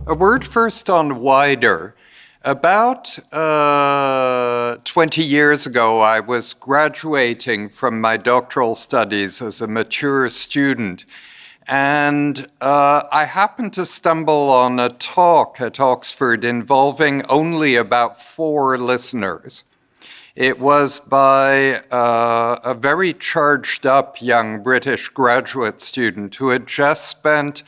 A word first on WIDER. About 20 years ago, I was graduating from my doctoral studies as a mature student, and I happened to stumble on a talk at Oxford involving only about 4 listeners. It was by a very charged up young British graduate student who had just spent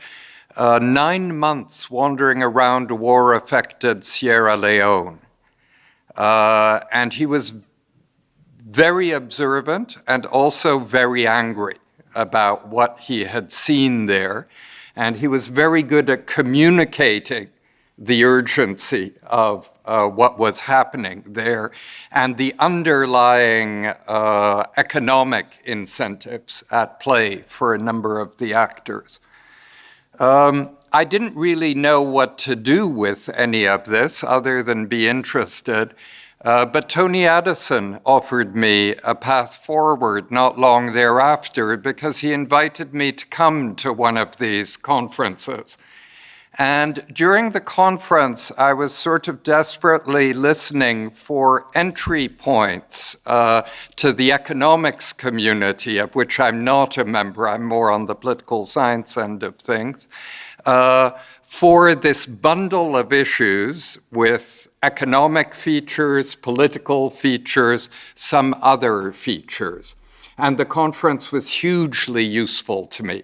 9 months wandering around war-affected Sierra Leone. And he was very observant and also very angry about what he had seen there. And he was very good at communicating the urgency of what was happening there and the underlying economic incentives at play for a number of the actors. I didn't really know what to do with any of this other than be interested, but Tony Addison offered me a path forward not long thereafter because he invited me to come to one of these conferences. And during the conference, I was sort of desperately listening for entry points to the economics community, of which I'm not a member. I'm more on the political science end of things, for this bundle of issues with economic features, political features, some other features. And the conference was hugely useful to me.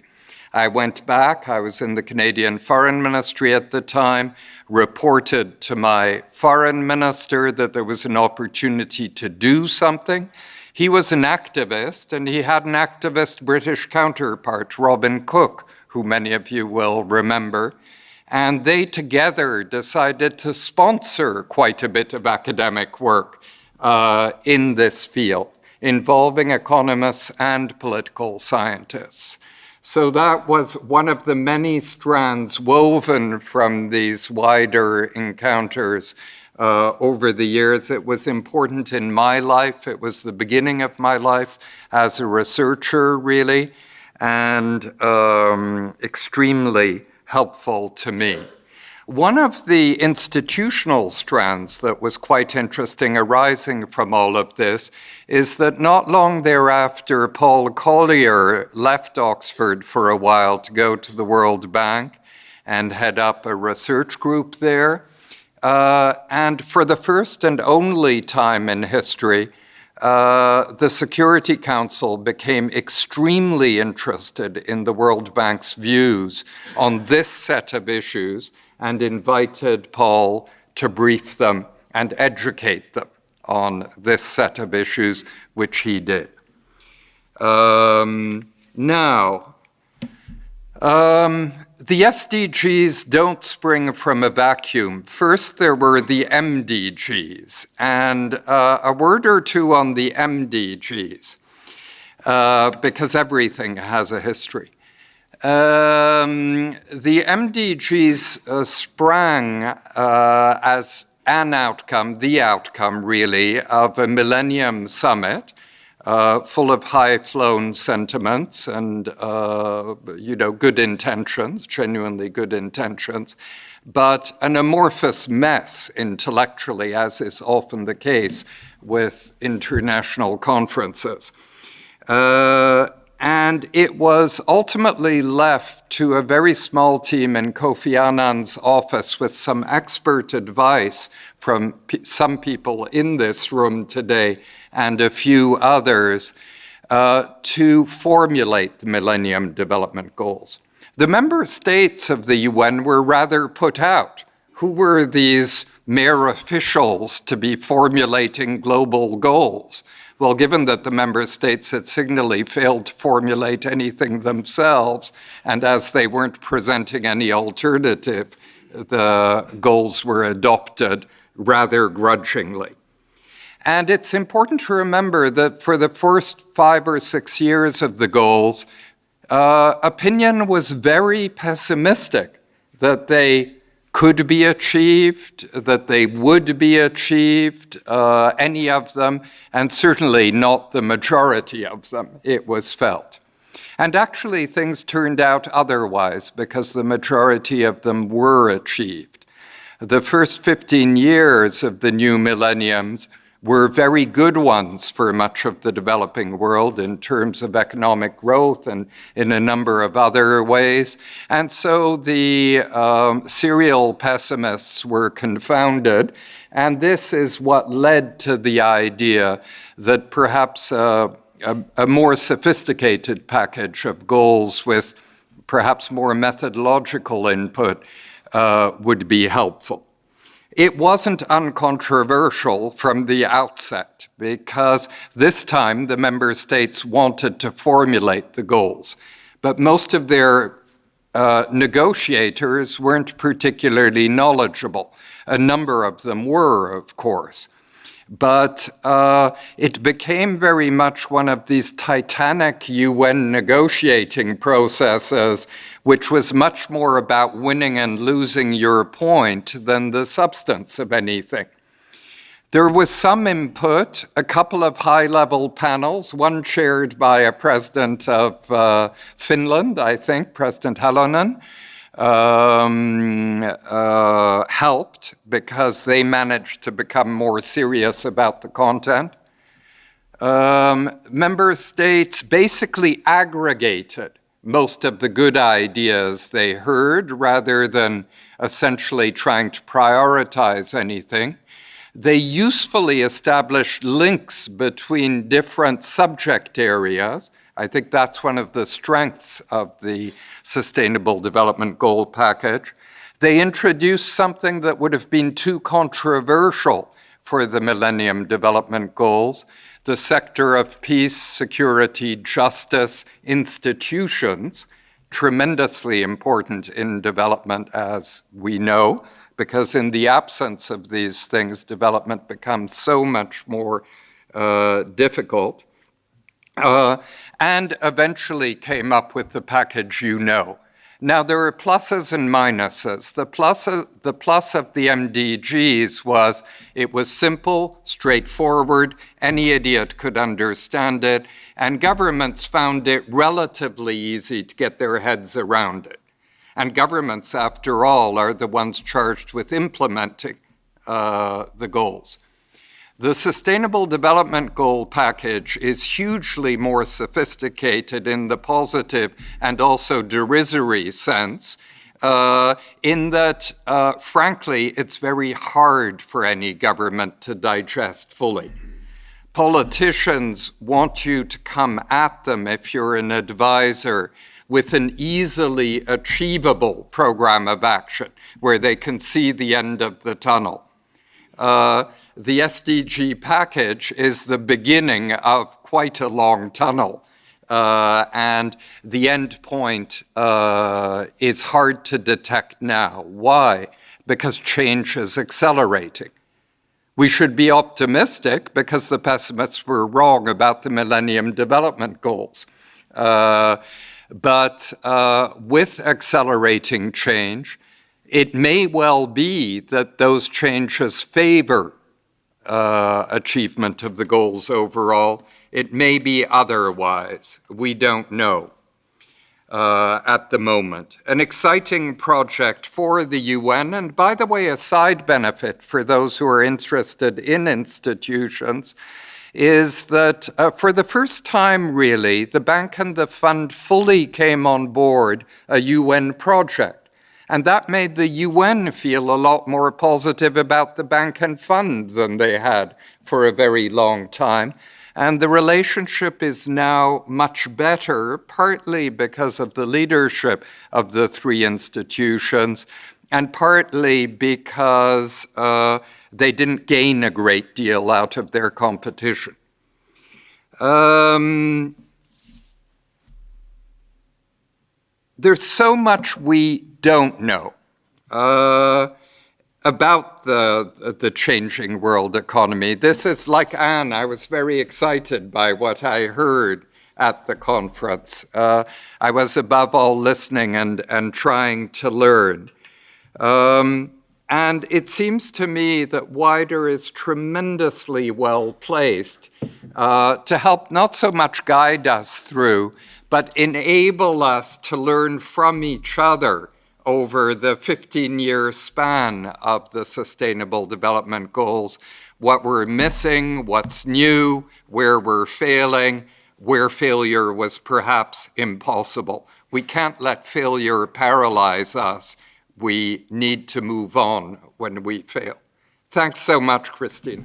I went back, I was in the Canadian Foreign Ministry at the time, reported to my foreign minister that there was an opportunity to do something. He was an activist, and he had an activist British counterpart, Robin Cook, who many of you will remember. And they together decided to sponsor quite a bit of academic work in this field, involving economists and political scientists. So that was one of the many strands woven from these wider encounters over the years. It was important in my life. It was the beginning of my life as a researcher, really, and extremely helpful to me. One of the institutional strands that was quite interesting arising from all of this is that not long thereafter, Paul Collier left Oxford for a while to go to the World Bank and head up a research group there. And for the first and only time in history, the Security Council became extremely interested in the World Bank's views on this set of issues and invited Paul to brief them and educate them on this set of issues, which he did. The SDGs don't spring from a vacuum. First, there were the MDGs, and a word or two on the MDGs, because everything has a history. The MDGs sprang as an outcome, the outcome really, of a Millennium Summit full of high-flown sentiments and good intentions, genuinely good intentions, but an amorphous mess intellectually, as is often the case with international conferences. And it was ultimately left to a very small team in Kofi Annan's office with some expert advice from some people in this room today and a few others to formulate the Millennium Development Goals. The member states of the UN were rather put out. Who were these mere officials to be formulating global goals? Well, given that the member states had signally failed to formulate anything themselves, and as they weren't presenting any alternative, the goals were adopted rather grudgingly. And it's important to remember that for the first 5 or 6 years of the goals, opinion was very pessimistic that they could be achieved, that they would be achieved, any of them, and certainly not the majority of them, it was felt. And actually, things turned out otherwise because the majority of them were achieved. The first 15 years of the new millenniums were very good ones for much of the developing world in terms of economic growth and in a number of other ways. And so the serial pessimists were confounded. And this is what led to the idea that perhaps a more sophisticated package of goals with perhaps more methodological input would be helpful. It wasn't uncontroversial from the outset because this time the member states wanted to formulate the goals, but most of their negotiators weren't particularly knowledgeable. A number of them were, of course. But it became very much one of these titanic UN negotiating processes, which was much more about winning and losing your point than the substance of anything. There was some input, a couple of high-level panels, one chaired by a president of Finland, I think, President Helsinki, helped because they managed to become more serious about the content. Member states basically aggregated most of the good ideas they heard rather than essentially trying to prioritize anything. They usefully established links between different subject areas. I think that's one of the strengths of the Sustainable Development Goal package. They introduced something that would have been too controversial for the Millennium Development Goals, the sector of peace, security, justice, institutions, tremendously important in development, as we know, because in the absence of these things, development becomes so much more difficult. And eventually came up with the package you know. Now, there are pluses and minuses. The plus of the MDGs was it was simple, straightforward, any idiot could understand it, and governments found it relatively easy to get their heads around it. And governments, after all, are the ones charged with implementing the goals. The Sustainable Development Goal package is hugely more sophisticated in the positive and also derisory sense, in that, frankly, it's very hard for any government to digest fully. Politicians want you to come at them, if you're an advisor, with an easily achievable program of action where they can see the end of the tunnel. The SDG package is the beginning of quite a long tunnel, and the end point is hard to detect now. Why? Because change is accelerating. We should be optimistic because the pessimists were wrong about the Millennium Development Goals. But with accelerating change, it may well be that those changes favor achievement of the goals overall. It may be otherwise. We don't know at the moment. An exciting project for the UN, and by the way, a side benefit for those who are interested in institutions, is that for the first time, really, the Bank and the Fund fully came on board a UN project. And that made the UN feel a lot more positive about the Bank and Fund than they had for a very long time. And the relationship is now much better, partly because of the leadership of the three institutions, and partly because they didn't gain a great deal out of their competition. There's so much we don't know about the changing world economy. This is like Anne. I was very excited by what I heard at the conference. I was above all listening and trying to learn. And it seems to me that WIDER is tremendously well placed to help not so much guide us through, but enable us to learn from each other over the 15-year span of the Sustainable Development Goals, what we're missing, what's new, where we're failing, where failure was perhaps impossible. We can't let failure paralyze us. We need to move on when we fail. Thanks so much, Christina.